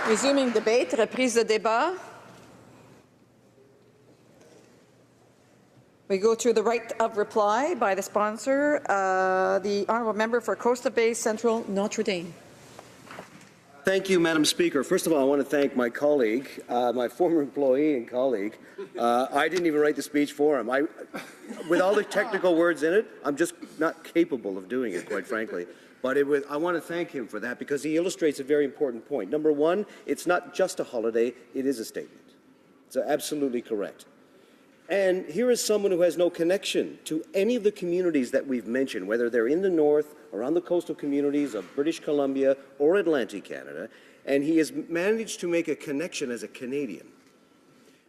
Resuming debate, reprise de débat. We go to the right of reply by the sponsor, the honourable member for Costa Bay Central, Notre Dame. Thank you, Madam Speaker. First of all, I want to thank my colleague, my former employee and colleague. I didn't even write the speech for him. With all the technical words in it, I'm just not capable of doing it, quite frankly. But I want to thank him for that because he illustrates a very important point. Number one, it's not just a holiday, it is a statement. It's absolutely correct. And here is someone who has no connection to any of the communities that we've mentioned, whether they're in the north or on the coastal communities of British Columbia or Atlantic Canada, and he has managed to make a connection as a Canadian.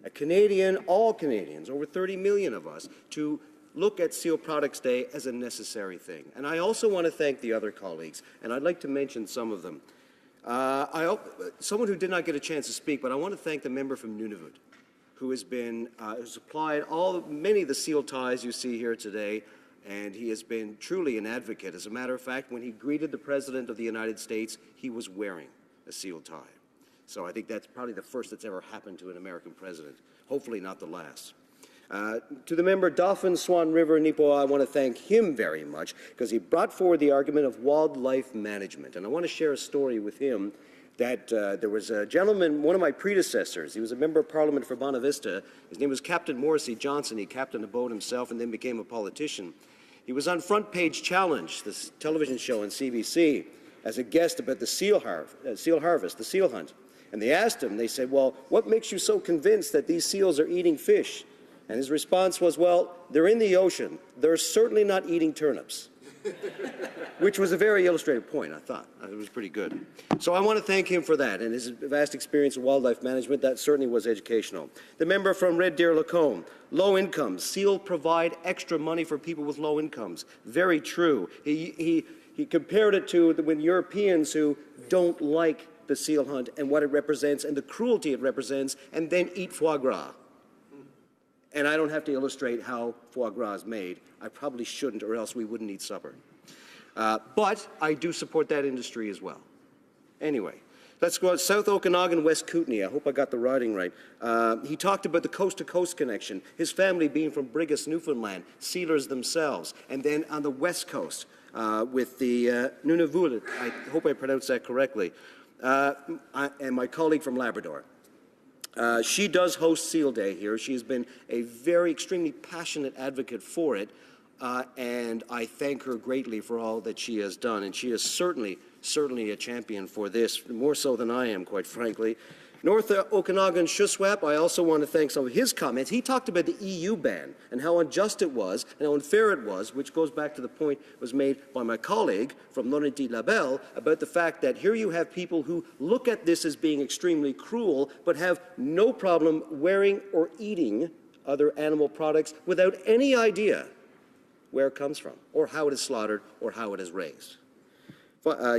A Canadian, all Canadians, over 30 million of us, to look at Seal Products Day as a necessary thing. And I also want to thank the other colleagues, and I'd like to mention some of them. Someone who did not get a chance to speak, but I want to thank the member from Nunavut, who has been supplied many of the seal ties you see here today, and he has been truly an advocate. As a matter of fact, when he greeted the President of the United States, he was wearing a seal tie. So I think that's probably the first that's ever happened to an American president. Hopefully not the last. To the member Dauphin Swan River Nipo, I want to thank him very much because he brought forward the argument of wildlife management. And I want to share a story with him that there was a gentleman, one of my predecessors, he was a member of Parliament for Bonavista. His name was Captain Morrissey Johnson. He captained a boat himself and then became a politician. He was on Front Page Challenge, this television show on CBC, as a guest about the seal harvest, the seal hunt. And they asked him, they said, well, what makes you so convinced that these seals are eating fish? And his response was, well, they're in the ocean. They're certainly not eating turnips. Which was a very illustrative point, I thought. It was pretty good. So I want to thank him for that and his vast experience in wildlife management. That certainly was educational. The member from Red Deer Lacombe, low incomes. Seal provide extra money for people with low incomes. Very true. He compared it to when Europeans who don't like the seal hunt and what it represents and the cruelty it represents and then eat foie gras. And I don't have to illustrate how foie gras is made. I probably shouldn't, or else we wouldn't eat supper. But I do support that industry as well. Anyway, let's go out South Okanagan, West Kootenay. I hope I got the writing right. He talked about the coast-to-coast connection, his family being from Brigus, Newfoundland, sealers themselves, and then on the West Coast with the Nunavut, I hope I pronounced that correctly, and my colleague from Labrador. She does host Seal Day here. She has been a very extremely passionate advocate for it, and I thank her greatly for all that she has done. And she is certainly a champion for this, more so than I am, quite frankly. North Okanagan Shuswap, I also want to thank some of his comments. He talked about the EU ban and how unjust it was and how unfair it was, which goes back to the point was made by my colleague from Laurenti Labelle about the fact that here you have people who look at this as being extremely cruel but have no problem wearing or eating other animal products without any idea where it comes from or how it is slaughtered or how it is raised.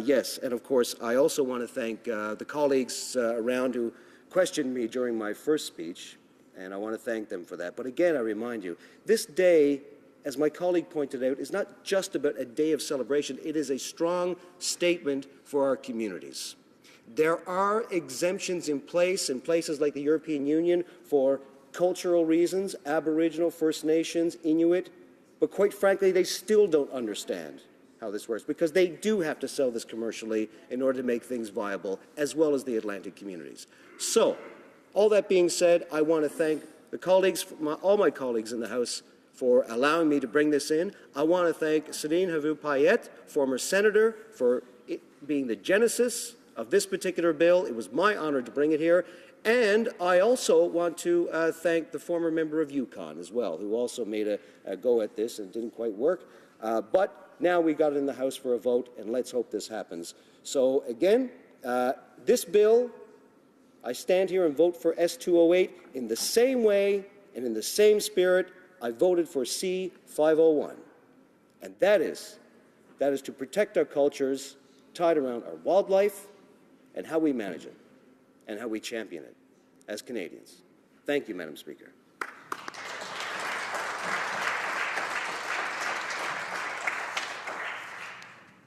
Yes, and of course, I also want to thank the colleagues around who questioned me during my first speech, and I want to thank them for that. But again, I remind you, this day, as my colleague pointed out, is not just about a day of celebration. It is a strong statement for our communities. There are exemptions in place in places like the European Union for cultural reasons, Aboriginal, First Nations, Inuit, but quite frankly, they still don't understand how this works, because they do have to sell this commercially in order to make things viable, as well as the Atlantic communities. So, all that being said, I want to thank the colleagues, all my colleagues in the House, for allowing me to bring this in. I want to thank Céline Havil-Payette, former senator, for being the genesis of this particular bill. It was my honor to bring it here. And I also want to thank the former member of Yukon as well, who also made a go at this and didn't quite work. But now we got it in the House for a vote, and let's hope this happens. So again, this bill, I stand here and vote for S-208 in the same way and in the same spirit I voted for C-501. And that is to protect our cultures tied around our wildlife and how we manage it and how we champion it as Canadians. Thank you, Madam Speaker.